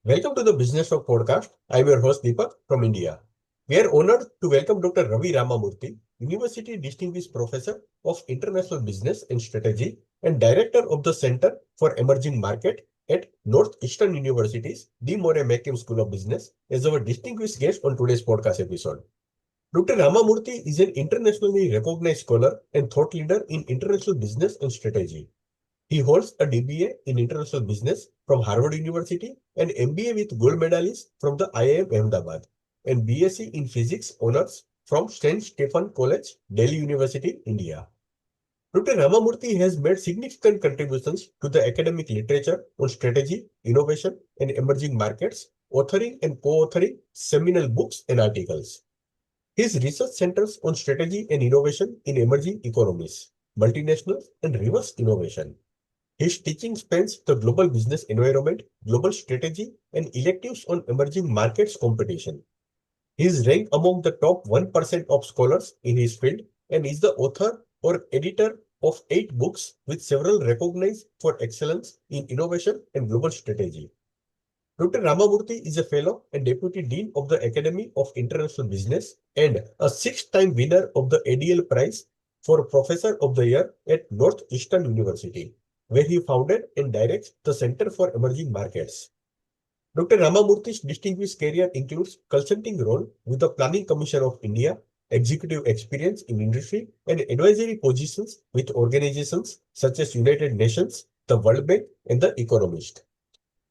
Welcome to the Businesstalk podcast. I'm your host Deepak from India. We are honored to welcome Dr. Ravi Ramamurti, University Distinguished Professor of International Business and Strategy and Director of the Center for Emerging Market at Northeastern University's D. More McKim School of Business, as our distinguished guest on today's podcast episode. Dr. Ramamurti is an internationally recognized scholar and thought leader in international business and strategy. He holds a DBA in International Business from Harvard University and MBA with gold medalist from the IIM Ahmedabad and BSc in Physics Honors from St. Stephen College, Delhi University, India. Dr. Ramamurti has made significant contributions to the academic literature on strategy, innovation, and emerging markets, authoring and co-authoring seminal books and articles. His research centers on strategy and innovation in emerging economies, multinationals, and reverse innovation. His teaching spans the global business environment, global strategy, and electives on emerging markets competition. He is ranked among the top 1% of scholars in his field and is the author or editor of 8 books with several recognized for excellence in innovation and global strategy. Dr. Ramamurti is a fellow and deputy dean of the Academy of International Business and a 6-time winner of the ADL Prize for Professor of the Year at Northeastern University, where he founded and directs the Center for Emerging Markets. Dr. Ramamurti's distinguished career includes consulting role with the Planning Commission of India, executive experience in industry, and advisory positions with organizations such as United Nations, the World Bank, and the Economist.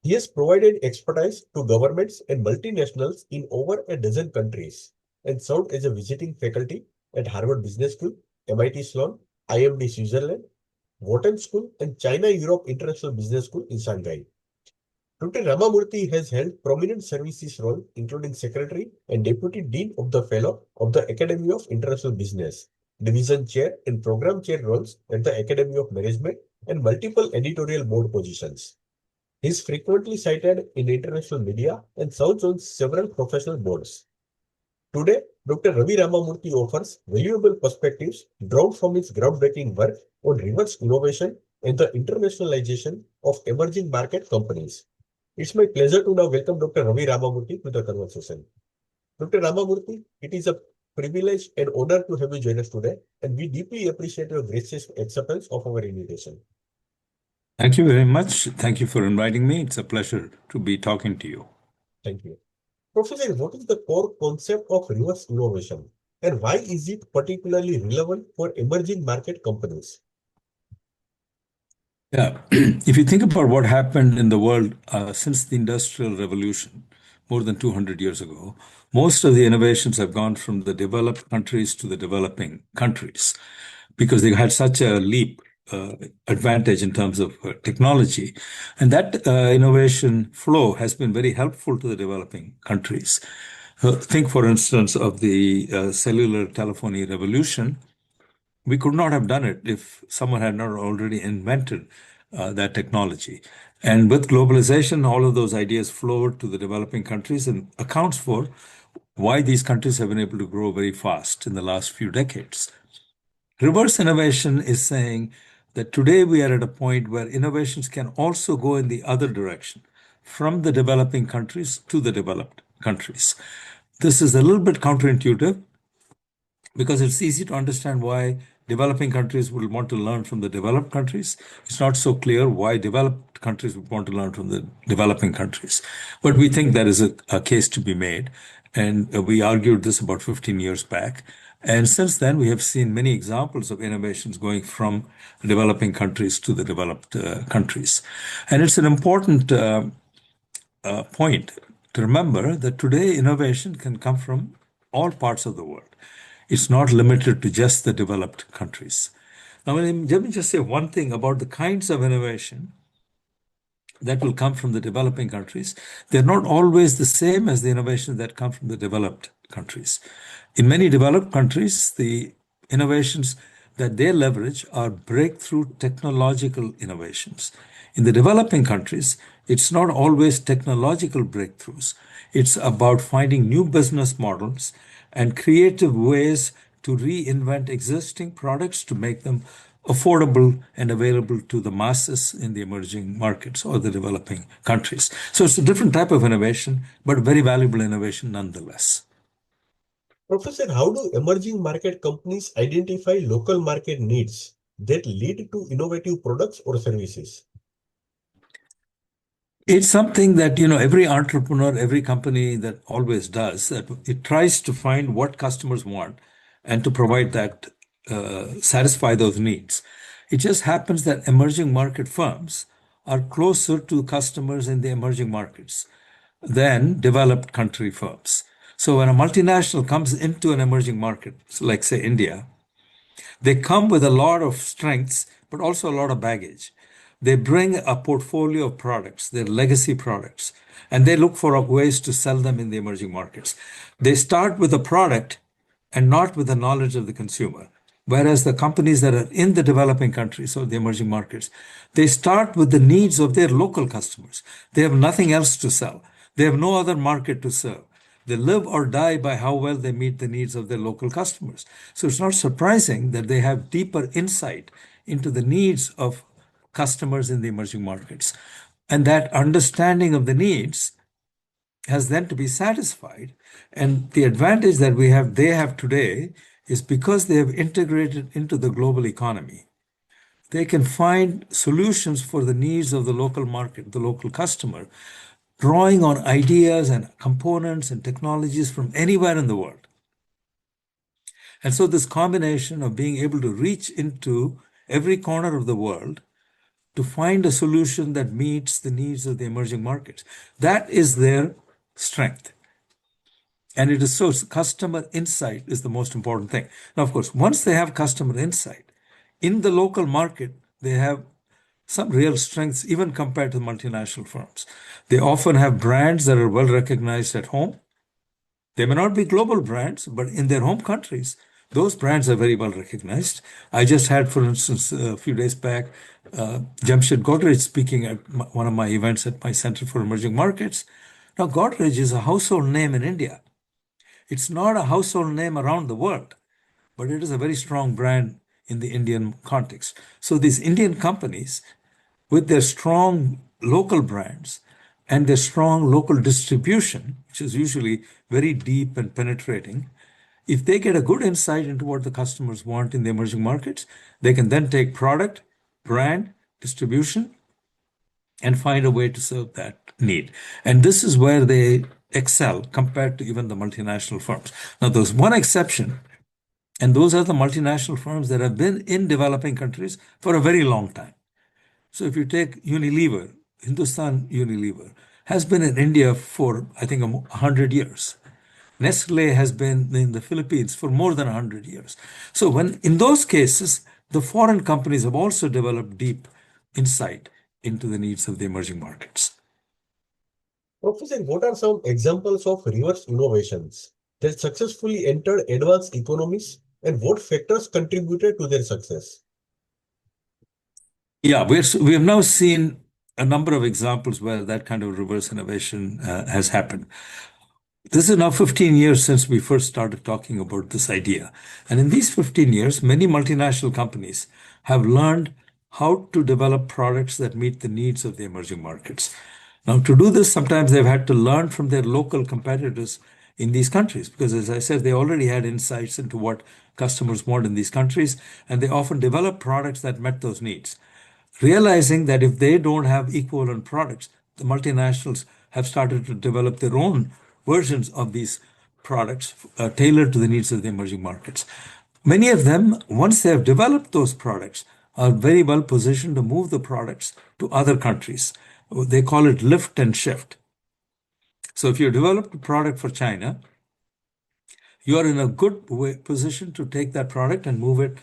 He has provided expertise to governments and multinationals in over a dozen countries and served as a visiting faculty at Harvard Business School, MIT Sloan, IMD Switzerland, Wharton School, and China-Europe International Business School in Shanghai. Dr. Ramamurti has held prominent services role, including Secretary and Deputy Dean of the Fellow of the Academy of International Business, Division Chair and Program Chair roles at the Academy of Management, and multiple editorial board positions. He is frequently cited in international media and serves on several professional boards. Today, Dr. Ravi Ramamurti offers valuable perspectives drawn from his groundbreaking work on reverse innovation and the internationalization of emerging market companies. It's my pleasure to now welcome Dr. Ravi Ramamurti to the conversation. Dr. Ramamurti, it is a privilege and honor to have you join us today, and we deeply appreciate your gracious acceptance of our invitation. Thank you very much. Thank you for inviting me. It's a pleasure to be talking to you. Thank you. Professor, what is the core concept of reverse innovation and why is it particularly relevant for emerging market companies? Yeah, if you think about what happened in the world since the Industrial Revolution, more than 200 years ago, most of the innovations have gone from the developed countries to the developing countries because they had such a leap advantage in terms of technology. And that innovation flow has been very helpful to the developing countries. Think, for instance, of the cellular telephony revolution. We could not have done it if someone had not already invented that technology. And with globalization, all of those ideas flowed to the developing countries and accounts for why these countries have been able to grow very fast in the last few decades. Reverse innovation is saying that today we are at a point where innovations can also go in the other direction, from the developing countries to the developed countries. This is a little bit counterintuitive because it's easy to understand why developing countries will want to learn from the developed countries. It's not so clear why developed countries would want to learn from the developing countries. But we think there is a case to be made. And we argued this about 15 years back. And since then, we have seen many examples of innovations going from developing countries to the developed countries. And it's an important point to remember that today innovation can come from all parts of the world. It's not limited to just the developed countries. Now, let me just say one thing about the kinds of innovation that will come from the developing countries. They're not always the same as the innovations that come from the developed countries. In many developed countries, the innovations that they leverage are breakthrough technological innovations. In the developing countries, it's not always technological breakthroughs. It's about finding new business models and creative ways to reinvent existing products to make them affordable and available to the masses in the emerging markets or the developing countries. So it's a different type of innovation, but very valuable innovation nonetheless. Professor, how do emerging market companies identify local market needs that lead to innovative products or services? It's something that, every entrepreneur, every company that always does, that it tries to find what customers want and to provide that, satisfy those needs. It just happens that emerging market firms are closer to customers in the emerging markets than developed country firms. So when a multinational comes into an emerging market, so like say India, they come with a lot of strengths, but also a lot of baggage. They bring a portfolio of products, their legacy products, and they look for ways to sell them in the emerging markets. They start with a product and not with the knowledge of the consumer. Whereas the companies that are in the developing countries or the emerging markets, they start with the needs of their local customers. They have nothing else to sell. They have no other market to serve. They live or die by how well they meet the needs of their local customers. So it's not surprising that they have deeper insight into the needs of customers in the emerging markets. And that understanding of the needs has then to be satisfied. And the advantage that they have today is because they have integrated into the global economy. They can find solutions for the needs of the local market, the local customer, drawing on ideas and components and technologies from anywhere in the world. And so, this combination of being able to reach into every corner of the world to find a solution that meets the needs of the emerging markets, that is their strength. And it is so, customer insight is the most important thing. Now, of course, once they have customer insight in the local market, they have some real strengths, even compared to multinational firms. They often have brands that are well recognized at home. They may not be global brands, but in their home countries, those brands are very well recognized. I just had, for instance, a few days back, Jamshed Godrej speaking at one of my events at my Center for Emerging Markets. Now, Godrej is a household name in India. It's not a household name around the world, but it is a very strong brand in the Indian context. So these Indian companies, with their strong local brands and their strong local distribution, which is usually very deep and penetrating, if they get a good insight into what the customers want in the emerging markets, they can then take product, brand, distribution, and find a way to serve that need. And this is where they excel compared to even the multinational firms. Now, there's one exception, and those are the multinational firms that have been in developing countries for a very long time. So if you take Unilever, Hindustan Unilever has been in India for, I think, 100 years. Nestle has been in the Philippines for more than 100 years. So when in those cases, the foreign companies have also developed deep insight into the needs of the emerging markets. Professor, what are some examples of reverse innovations that successfully entered advanced economies and what factors contributed to their success? Yeah, we have now seen a number of examples where that kind of reverse innovation has happened. This is now 15 years since we first started talking about this idea. And in these 15 years, many multinational companies have learned how to develop products that meet the needs of the emerging markets. Now, to do this, sometimes they've had to learn from their local competitors in these countries, because as I said, they already had insights into what customers want in these countries, and they often develop products that met those needs. Realizing that if they don't have equivalent products, the multinationals have started to develop their own versions of these products tailored to the needs of the emerging markets. Many of them, once they have developed those products, are very well positioned to move the products to other countries. They call it lift and shift. So if you developed a product for China, you are in a good position to take that product and move it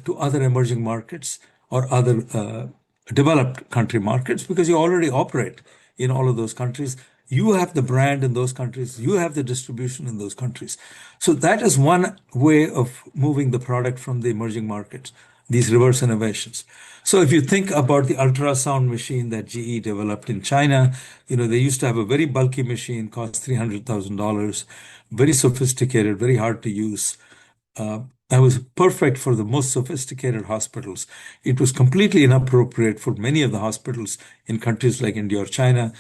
to other emerging markets or other developed country markets, because you already operate in all of those countries. You have the brand in those countries, you have the distribution in those countries. So that is one way of moving the product from the emerging markets, these reverse innovations. So if you think about the ultrasound machine that GE developed in China, they used to have a very bulky machine, cost $300,000, very sophisticated, very hard to use. and was perfect for the most sophisticated hospitals. It was completely inappropriate for many of the hospitals in countries like India or China.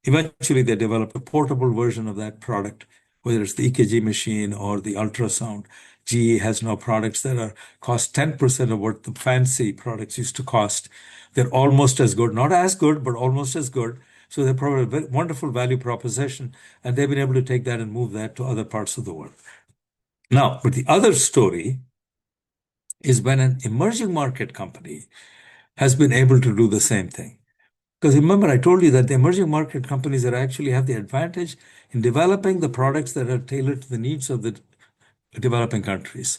Eventually, they developed a portable version of that product, whether it's the EKG machine or the ultrasound. GE has now products that are cost 10% of what the fancy products used to cost. They're almost as good, not as good, but almost as good. So they provide a very wonderful value proposition, and they've been able to take that and move that to other parts of the world. Now, but the other story is when an emerging market company has been able to do the same thing. Because remember, I told you that the emerging market companies that actually have the advantage in developing the products that are tailored to the needs of the developing countries.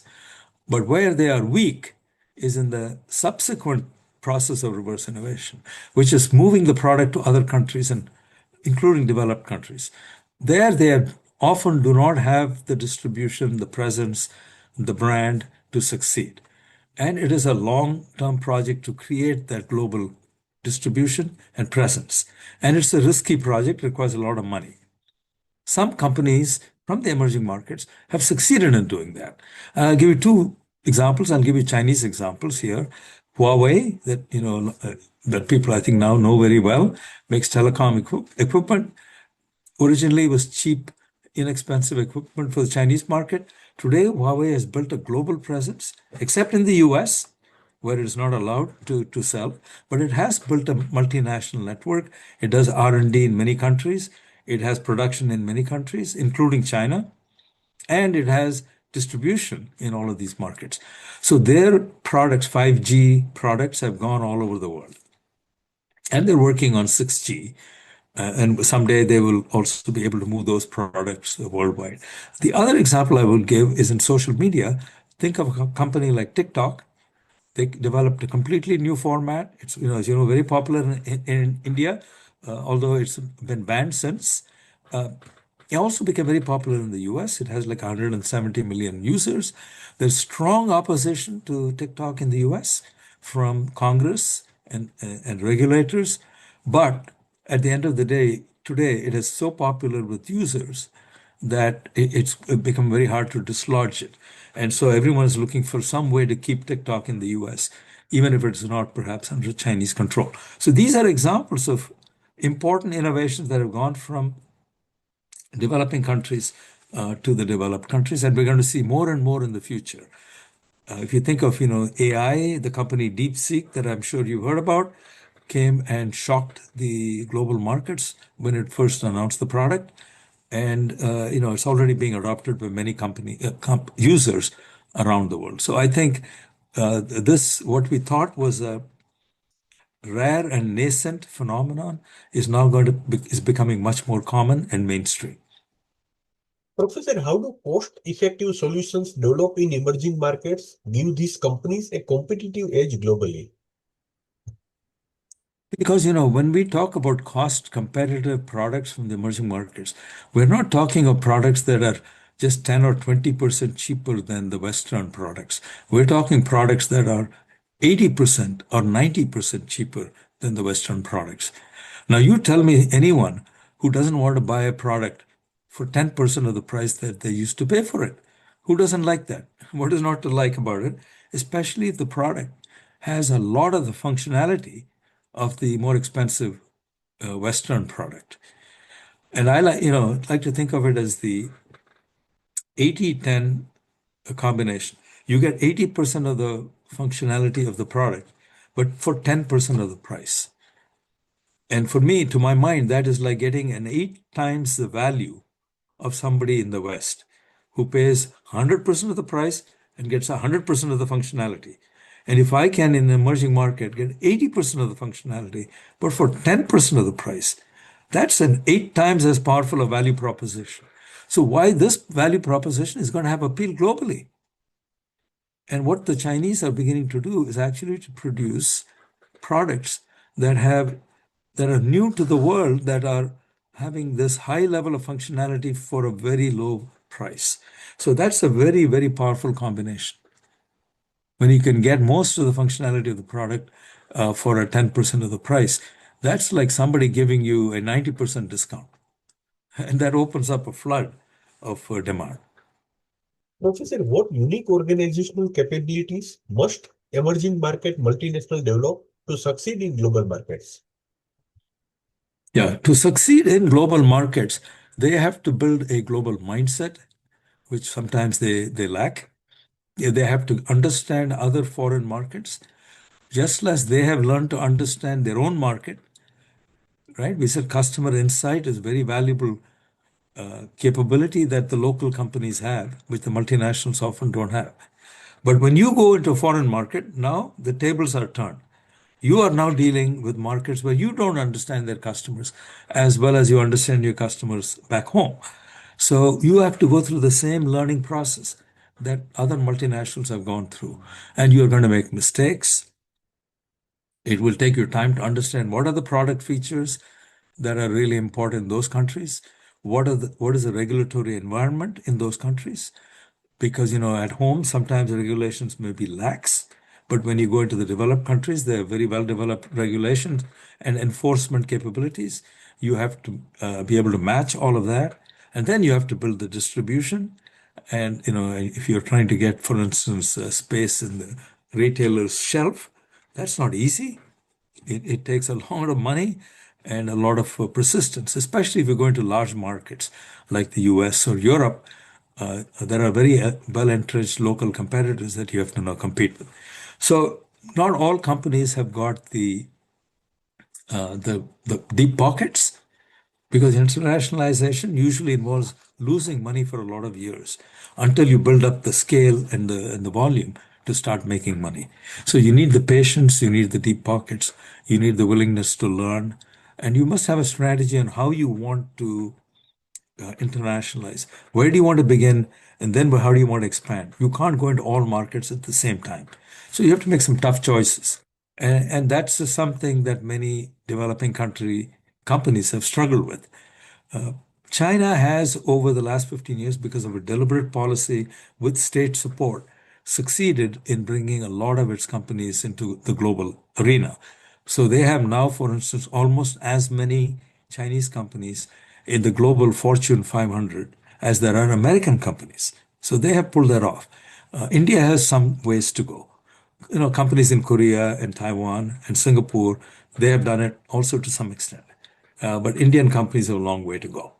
But where they are weak is in the subsequent process of reverse innovation, which is moving the product to other countries and including developed countries. There, they often do not have the distribution, the presence, the brand to succeed. And it is a long-term project to create that global distribution and presence. And it's a risky project, requires a lot of money. Some companies from the emerging markets have succeeded in doing that. And I'll give you two examples. I'll give you Chinese examples here. Huawei, that people I think now know very well, makes telecom equipment. Originally, it was cheap, inexpensive equipment for the Chinese market. Today, Huawei has built a global presence, except in the US, where it is not allowed to sell, but it has built a multinational network. It does R&D in many countries. It has production in many countries, including China, and it has distribution in all of these markets. So their products, 5G products, have gone all over the world. And they're working on 6G. And someday they will also be able to move those products worldwide. The other example I will give is in social media. Think of a company like TikTok. They developed a completely new format. It's, as you know, very popular in India, although it's been banned since. It also became very popular in the US. It has like 170 million users. There's strong opposition to TikTok in the US from Congress and regulators. But at the end of the day, today it is so popular with users that it's become very hard to dislodge it. And so everyone is looking for some way to keep TikTok in the US, even if it's not perhaps under Chinese control. So these are examples of important innovations that have gone from developing countries to the developed countries, and we're going to see more and more in the future. If you think of, AI, the company DeepSeek that I'm sure you've heard about, came and shocked the global markets when it first announced the product, and it's already being adopted by many users around the world. So I think what we thought was a rare and nascent phenomenon is now is becoming much more common and mainstream. Professor, how do cost-effective solutions developed in emerging markets give these companies a competitive edge globally? Because, when we talk about cost competitive products from the emerging markets, we're not talking of products that are just 10 or 20% cheaper than the Western products. We're talking products that are 80% or 90% cheaper than the Western products. Now, you tell me anyone who doesn't want to buy a product for 10% of the price that they used to pay for it. Who doesn't like that? What is not to like about it? Especially if the product has a lot of the functionality of the more expensive Western product. And I like to think of it as the 80-10 combination. You get 80% of the functionality of the product, but for 10% of the price. And for me, to my mind, that is like getting an 8 times the value of somebody in the West who pays 100% of the price and gets 100% of the functionality. And if I can, in an emerging market, get 80% of the functionality, but for 10% of the price, that's an 8 times as powerful a value proposition. So why this value proposition is going to have appeal globally? And what the Chinese are beginning to do is actually to produce products that are new to the world, that are having this high level of functionality for a very low price. So that's a very, very powerful combination. When you can get most of the functionality of the product for a 10% of the price, that's like somebody giving you a 90% discount. And that opens up a flood of demand. Professor, what unique organizational capabilities must emerging market multinational develop to succeed in global markets? Yeah, to succeed in global markets, they have to build a global mindset, which sometimes they lack. Yeah, they have to understand other foreign markets, just as they have learned to understand their own market, right? We said customer insight is very valuable capability that the local companies have, which the multinationals often don't have. But when you go into a foreign market, now the tables are turned. You are now dealing with markets where you don't understand their customers as well as you understand your customers back home. So you have to go through the same learning process that other multinationals have gone through. And you're going to make mistakes. It will take you time to understand what are the product features that are really important in those countries. What is the regulatory environment in those countries? Because at home sometimes the regulations may be lax, but when you go into the developed countries, they have very well developed regulations and enforcement capabilities. You have to be able to match all of that, and then you have to build the distribution. And if you're trying to get, for instance, space in the retailer's shelf, that's not easy. It takes a lot of money and a lot of persistence, especially if you're going to large markets like the US or Europe. There are very well entrenched local competitors that you have to now compete with. So, not all companies have got the deep pockets because internationalization usually involves losing money for a lot of years until you build up the scale and the volume to start making money. So you need the patience, you need the deep pockets, you need the willingness to learn, and you must have a strategy on how you want to internationalize. Where do you want to begin, and then how do you want to expand? You can't go into all markets at the same time. So you have to make some tough choices. And that's something that many developing country companies have struggled with. China has, over the last 15 years, because of a deliberate policy with state support, succeeded in bringing a lot of its companies into the global arena. So they have now, for instance, almost as many Chinese companies in the global Fortune 500 as there are American companies. So they have pulled that off. India has some ways to go. Companies in Korea and Taiwan and Singapore, they have done it also to some extent. But Indian companies have a long way to go.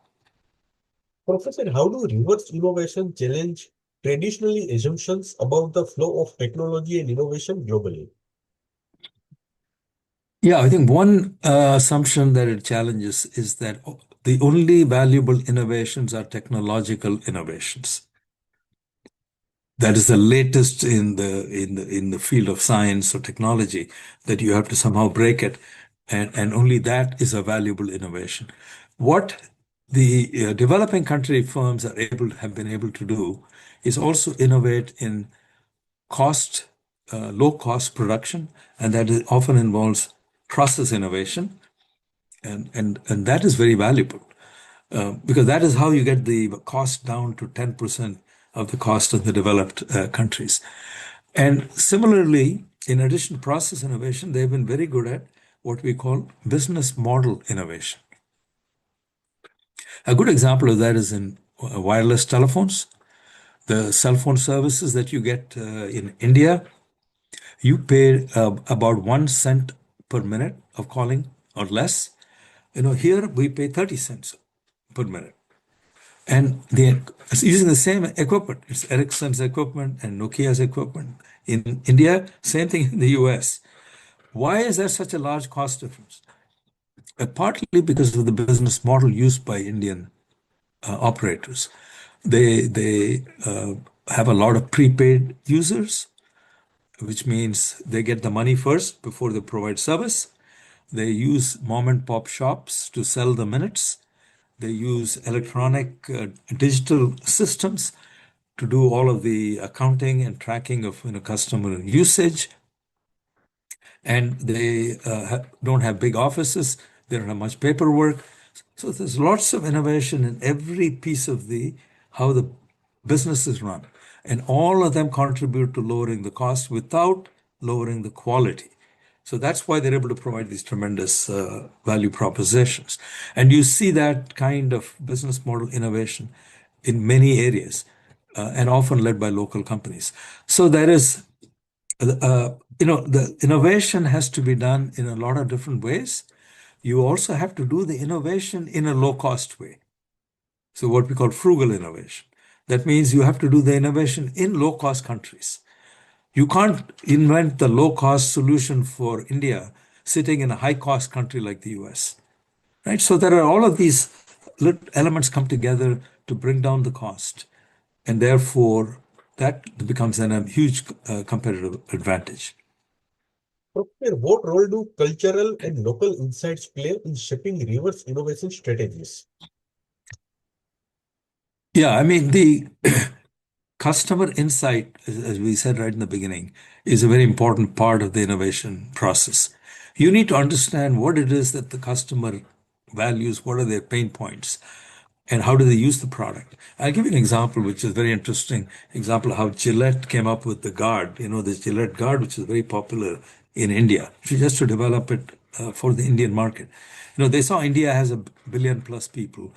Professor, how do reverse innovation challenge traditionally assumptions about the flow of technology and innovation globally? Yeah, I think one assumption that it challenges is that the only valuable innovations are technological innovations. That is the latest in the field of science or technology that you have to somehow break it, and only that is a valuable innovation. What the developing country firms have been able to do is also innovate in cost, low cost production, and often involves process innovation, and that is very valuable because that is how you get the cost down to 10% of the cost of the developed countries. And similarly, in addition to process innovation, they've been very good at what we call business model innovation. A good example of that is in wireless telephones, the cell phone services that you get in India. You pay about 1 cent per minute of calling or less. Here we pay 30 cents per minute. And it's using the same equipment. It's Ericsson's equipment and Nokia's equipment. In India, same thing in the US. Why is there such a large cost difference? Partly because of the business model used by Indian operators. They have a lot of prepaid users, which means they get the money first before they provide service. They use mom and pop shops to sell the minutes. They use electronic digital systems to do all of the accounting and tracking of customer usage. And they don't have big offices. They don't have much paperwork. So there's lots of innovation in every piece of the how the business is run. And all of them contribute to lowering the cost without lowering the quality. So that's why they're able to provide these tremendous value propositions. And you see that kind of business model innovation in many areas. and often led by local companies. So there is, the innovation has to be done in a lot of different ways. You also have to do the innovation in a low-cost way. So what we call frugal innovation. That means you have to do the innovation in low-cost countries. You can't invent the low-cost solution for India sitting in a high-cost country like the US, right? So there are all of these elements come together to bring down the cost, and therefore that becomes a huge competitive advantage. Professor, what role do cultural and local insights play in shaping reverse innovation strategies? Yeah, I mean, the customer insight, as we said right in the beginning, is a very important part of the innovation process. You need to understand what it is that the customer values, what are their pain points, and how do they use the product. I'll give you an example, which is very interesting. Example of how Gillette came up with the guard. This Gillette guard, which is very popular in India, just to develop it for the Indian market. They saw India has a billion plus people,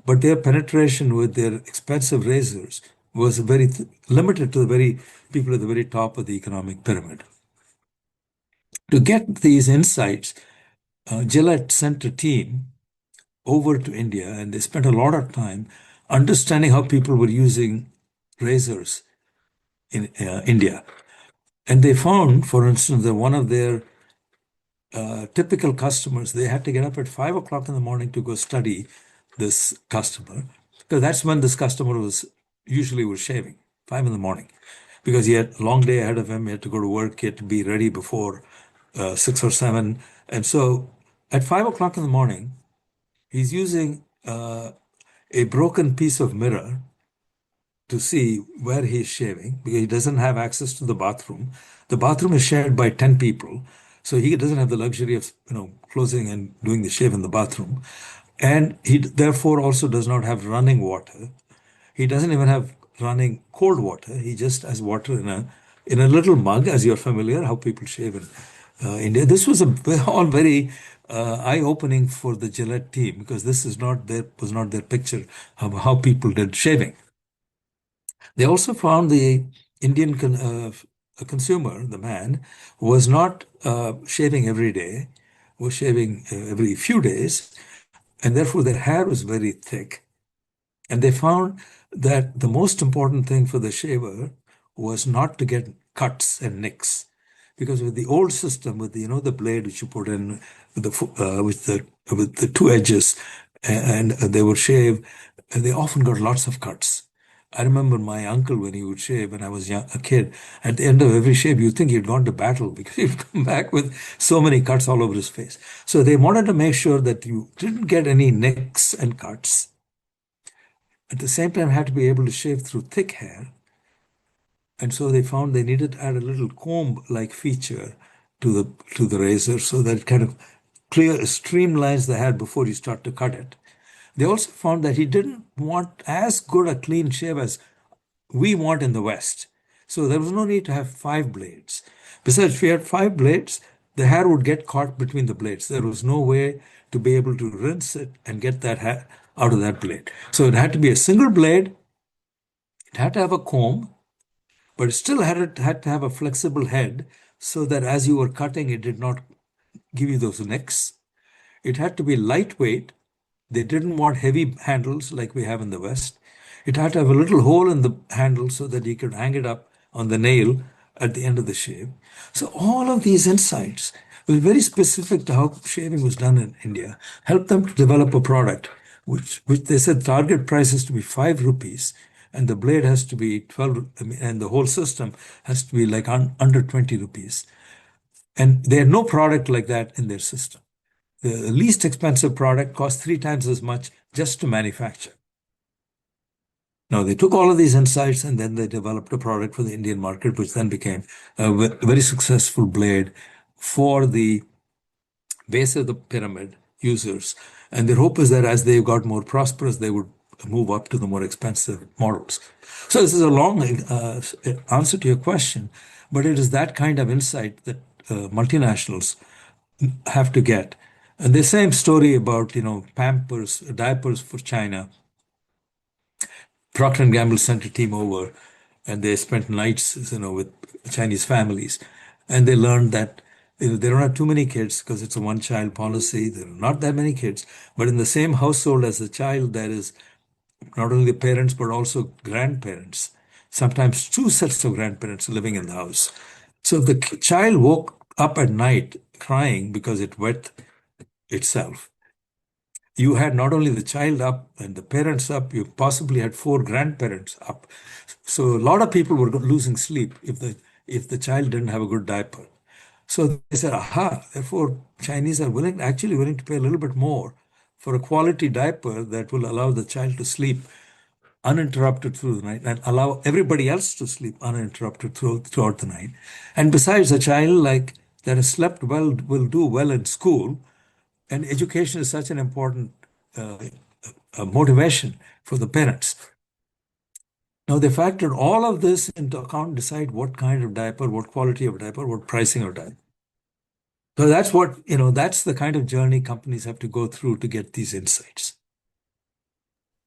but their penetration with their expensive razors was very limited to the very people at the very top of the economic pyramid. To get these insights, Gillette sent a team over to India, and they spent a lot of time understanding how people were using razors in India. And they found, for instance, that one of their typical customers, they had to get up at 5 o'clock in the morning to go study this customer, because that's when this customer was shaving, 5 in the morning, because he had a long day ahead of him. He had to go to work. He had to be ready before 6 or 7. And so at 5 o'clock in the morning, he's using a broken piece of mirror to see where he's shaving because he doesn't have access to the bathroom. The bathroom is shared by 10 people, so he doesn't have the luxury of closing and doing the shave in the bathroom. And he therefore also does not have running water. He doesn't even have running cold water. He just has water in a little mug, as you're familiar how people shave in India. This was all very eye-opening for the Gillette team because this was not their picture of how people did shaving. They also found the Indian consumer, the man, was not shaving every day, was shaving every few days, and therefore their hair was very thick. And they found that the most important thing for the shaver was not to get cuts and nicks. Because with the old system, with the blade which you put in with the two edges, and they would shave, and they often got lots of cuts. I remember my uncle when he would shave when I was a kid. At the end of every shave, you'd think he'd gone to battle because he'd come back with so many cuts all over his face. So they wanted to make sure that you didn't get any nicks and cuts. At the same time, had to be able to shave through thick hair. And so they found they needed to add a little comb-like feature to the razor so that it kind of streamlines the hair before you start to cut it. They also found that he didn't want as good a clean shave as we want in the West. So there was no need to have 5 blades. Besides, if you had 5 blades, the hair would get caught between the blades. There was no way to be able to rinse it and get that hair out of that blade. So it had to be a single blade. It had to have a comb, but it still had to have a flexible head so that as you were cutting, it did not give you those nicks. It had to be lightweight. They didn't want heavy handles like we have in the West. It had to have a little hole in the handle so that you could hang it up on the nail at the end of the shave. So all of these insights were very specific to how shaving was done in India, helped them to develop a product which they said target price is to be 5 rupees and the blade has to be 12, and the whole system has to be like under 20 rupees. And they had no product like that in their system. The least expensive product cost 3 times as much just to manufacture. Now, they took all of these insights and then they developed a product for the Indian market, which then became a very successful blade for the base of the pyramid users. And their hope is that as they got more prosperous, they would move up to the more expensive models. So, this is a long answer to your question, but it is that kind of insight that multinationals have to get. And the same story about, Pampers, diapers for China. Procter and Gamble sent a team over, and they spent nights, with Chinese families, and they learned that they don't have too many kids because it's a one-child policy. There are not that many kids, but in the same household as the child, there is not only the parents but also grandparents. Sometimes two sets of grandparents living in the house. So if the child woke up at night crying because it wet itself, you had not only the child up and the parents up, you possibly had four grandparents up. So a lot of people were losing sleep if the child didn't have a good diaper. So they said, aha, therefore Chinese are actually willing to pay a little bit more for a quality diaper that will allow the child to sleep uninterrupted through the night and allow everybody else to sleep uninterrupted throughout the night. And besides, a child like that has slept well will do well in school, and education is such an important uh, motivation for the parents. Now they factored all of this into account, decide what kind of diaper, what quality of diaper, what pricing of diaper. So that's the kind of journey companies have to go through to get these insights.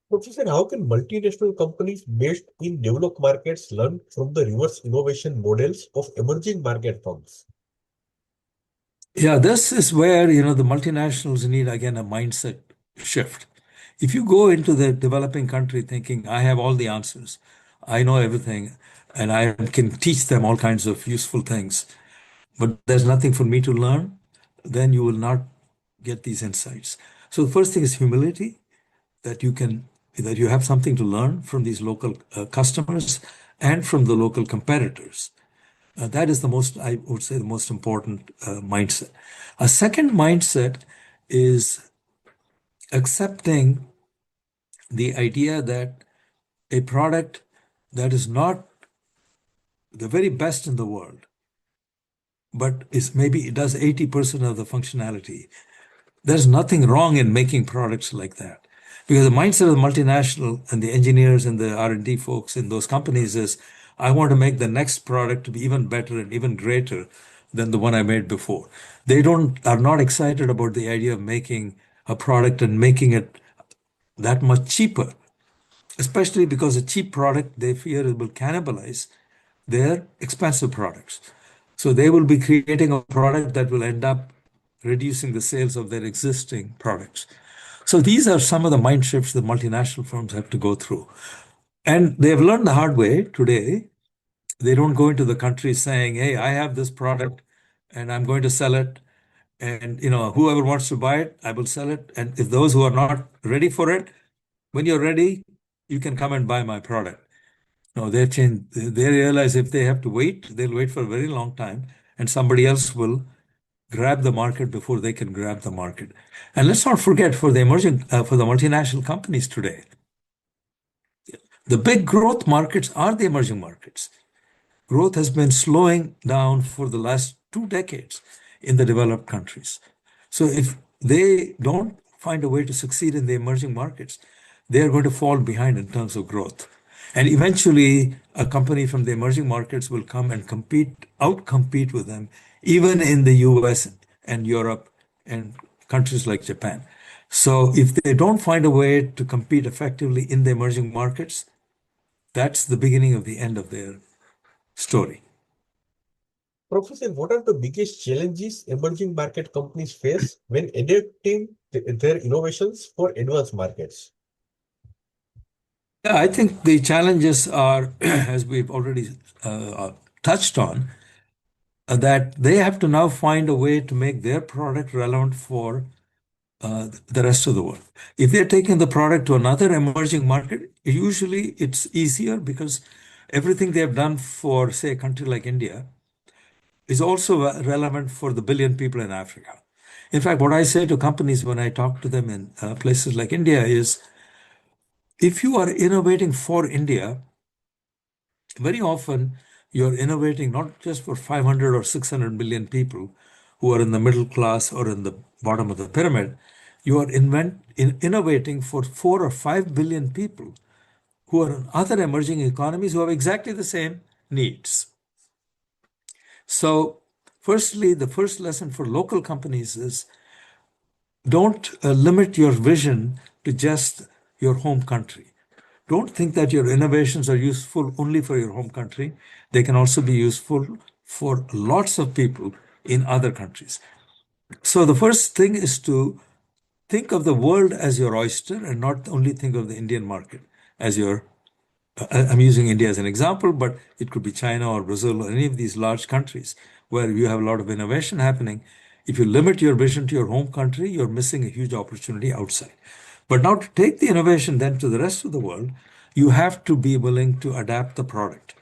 Professor, how can multinational companies based in developed markets learn from the reverse innovation models of emerging market firms? Yeah, this is where, the multinationals need again a mindset shift. If you go into the developing country thinking, I have all the answers, I know everything, and I can teach them all kinds of useful things, but there's nothing for me to learn, then you will not get these insights. So the first thing is humility, that you have something to learn from these local customers and from the local competitors. That is I would say, the most important mindset. A second mindset is accepting the idea that a product that is not the very best in the world, but is maybe it does 80% of the functionality. There's nothing wrong in making products like that. Because the mindset of the multinational and the engineers and the R&D folks in those companies is, I want to make the next product to be even better and even greater than the one I made before. They are not excited about the idea of making a product and making it that much cheaper, especially because a cheap product they fear it will cannibalize their expensive products. So they will be creating a product that will end up reducing the sales of their existing products. So these are some of the mind shifts that multinational firms have to go through. And they've learned the hard way today. They don't go into the country saying, hey, I have this product and I'm going to sell it. And whoever wants to buy it, I will sell it. And if those who are not ready for it, when you're ready, you can come and buy my product. No, they change. They realize if they have to wait, they'll wait for a very long time, and somebody else will grab the market before they can grab the market. And let's not forget for the multinational companies today, the big growth markets are the emerging markets. Growth has been slowing down for the last 2 decades in the developed countries. So if they don't find a way to succeed in the emerging markets, they are going to fall behind in terms of growth. And eventually, a company from the emerging markets will come and outcompete with them, even in the US and Europe and countries like Japan. So if they don't find a way to compete effectively in the emerging markets, that's the beginning of the end of their story. Professor, what are the biggest challenges emerging market companies face when adapting their innovations for advanced markets? Yeah, I think the challenges are, as we've already touched on, that they have to now find a way to make their product relevant for the rest of the world. If they're taking the product to another emerging market, usually it's easier because everything they've done for, say, a country like India is also relevant for the billion people in Africa. In fact, what I say to companies when I talk to them in places like India is, if you are innovating for India, very often you're innovating not just for 500 or 600 million people who are in the middle class or in the bottom of the pyramid. You are innovating for 4 or 5 billion people who are in other emerging economies who have exactly the same needs. So, firstly, the first lesson for local companies is, don't limit your vision to just your home country. don't think that your innovations are useful only for your home country. They can also be useful for lots of people in other countries. So the first thing is to think of the world as your oyster and not only think of the Indian market as your. I'm using India as an example, but it could be China or Brazil or any of these large countries where you have a lot of innovation happening. If you limit your vision to your home country, you're missing a huge opportunity outside. But now to take the innovation then to the rest of the world, you have to be willing to adapt the product.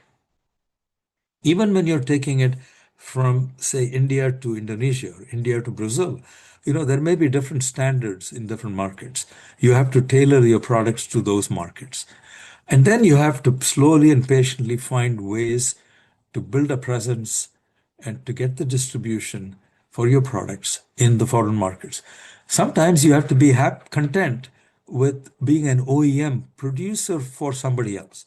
Even when you're taking it from, say, India to Indonesia or India to Brazil, there may be different standards in different markets. You have to tailor your products to those markets. And then you have to slowly and patiently find ways to build a presence and to get the distribution for your products in the foreign markets. Sometimes you have to be content with being an OEM producer for somebody else.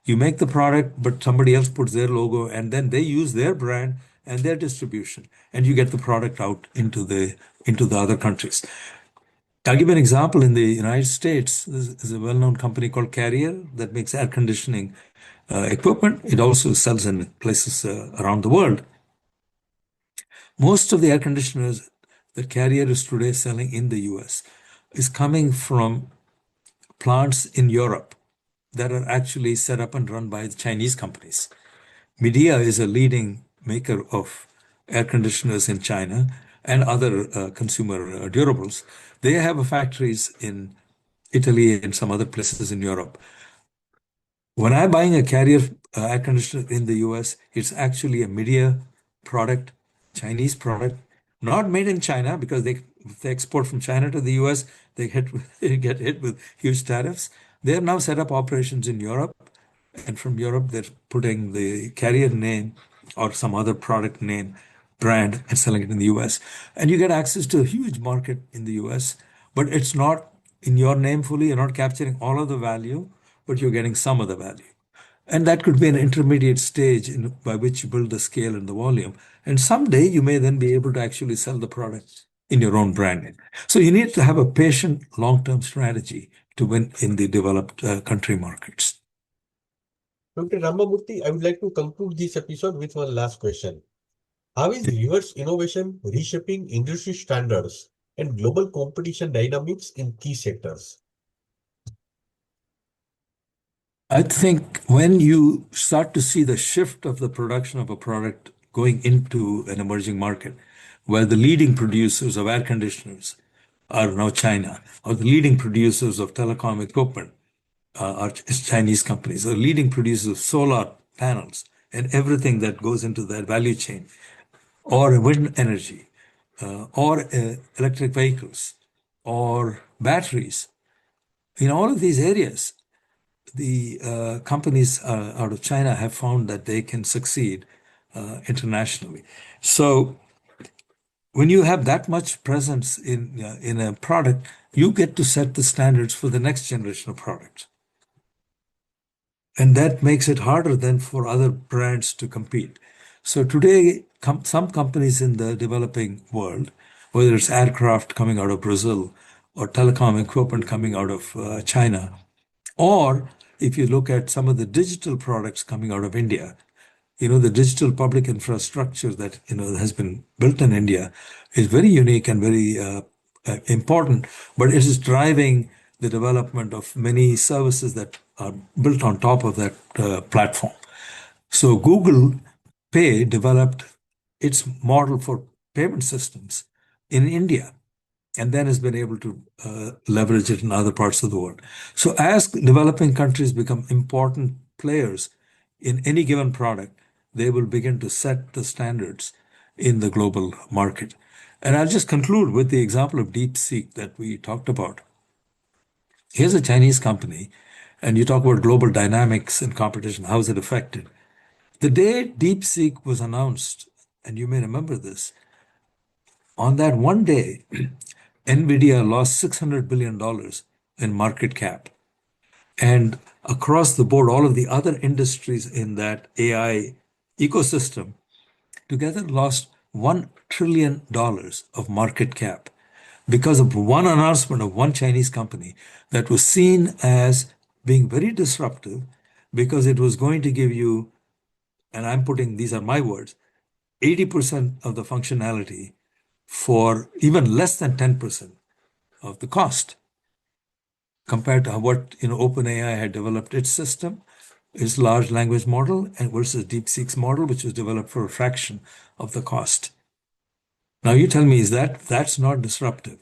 You make the product, but somebody else puts their logo, and then they use their brand and their distribution, and you get the product out into the other countries. I'll give you an example. In the United States, there's a well-known company called Carrier that makes air conditioning equipment. It also sells in places around the world. Most of the air conditioners that Carrier is today selling in the US is coming from plants in Europe that are actually set up and run by the Chinese companies. Midea is a leading maker of air conditioners in China and other consumer durables. They have factories in Italy and some other places in Europe. When I'm buying a Carrier air conditioner in the US, it's actually a Midea product, Chinese product, not made in China because if they export from China to the US, they get hit with huge tariffs. They have now set up operations in Europe, and from Europe, they're putting the Carrier name or some other product name brand and selling it in the US. And you get access to a huge market in the US, but it's not in your name fully. You're not capturing all of the value, but you're getting some of the value. And that could be an intermediate stage by which you build the scale and the volume. And someday you may then be able to actually sell the product in your own brand name. So you need to have a patient long-term strategy to win in the developed country markets. Dr. Ramamurthy, I would like to conclude this episode with one last question. How is reverse innovation reshaping industry standards and global competition dynamics in key sectors? I think when you start to see the shift of the production of a product going into an emerging market, where the leading producers of air conditioners are now China, or the leading producers of telecom equipment are Chinese companies, or leading producers of solar panels and everything that goes into that value chain, or wind energy, or electric vehicles, or batteries. In all of these areas, the companies out of China have found that they can succeed internationally. So when you have that much presence in a product, you get to set the standards for the next generation of products. And that makes it harder then for other brands to compete. So today, some companies in the developing world, whether it's aircraft coming out of Brazil or telecom equipment coming out of China, or if you look at some of the digital products coming out of India, the digital public infrastructure that has been built in India is very unique and very important, but it is driving the development of many services that are built on top of that platform. So Google Pay developed its model for payment systems in India and then has been able to leverage it in other parts of the world. So as developing countries become important players in any given product, they will begin to set the standards in the global market. And I'll just conclude with the example of DeepSeek that we talked about. Here's a Chinese company, and you talk about global dynamics and competition. How is it affected? The day DeepSeek was announced, and you may remember this, on that one day, NVIDIA lost $600 billion in market cap. And across the board, all of the other industries in that AI ecosystem together lost $1 trillion of market cap because of one announcement of one Chinese company that was seen as being very disruptive because it was going to give you, and I'm putting, these are my words, 80% of the functionality for even less than 10% of the cost compared to what OpenAI had developed its system, its large language model, and versus DeepSeek's model, which was developed for a fraction of the cost. Now you tell me, is that's not disruptive?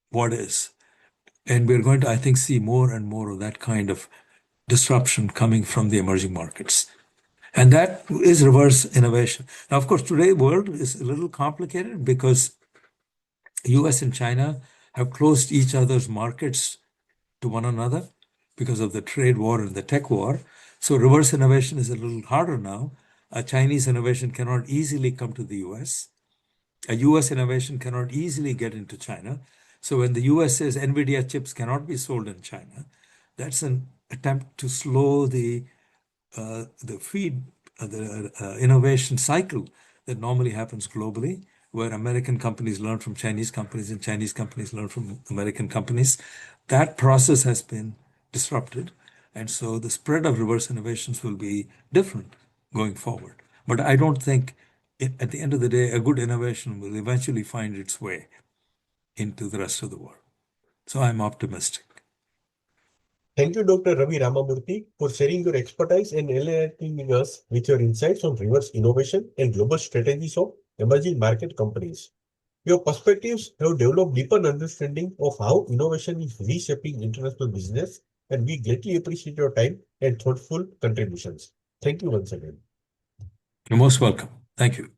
What is? And we're going to, I think, see more and more of that kind of disruption coming from the emerging markets. And that is reverse innovation. Now, of course, today the world is a little complicated because US and China have closed each other's markets to one another because of the trade war and the tech war. So reverse innovation is a little harder now. A Chinese innovation cannot easily come to the US. A US innovation cannot easily get into China. So when the US says NVIDIA chips cannot be sold in China, that's an attempt to slow the innovation cycle that normally happens globally, where American companies learn from Chinese companies and Chinese companies learn from American companies. That process has been disrupted. And so the spread of reverse innovations will be different going forward. But I don't think, at the end of the day, a good innovation will eventually find its way into the rest of the world. So I'm optimistic. Thank you, Dr. Ravi Ramamurthy, for sharing your expertise and enlightening us with your insights on reverse innovation and global strategies of emerging market companies. Your perspectives have developed deeper understanding of how innovation is reshaping international business, and we greatly appreciate your time and thoughtful contributions. Thank you once again. You're most welcome. Thank you.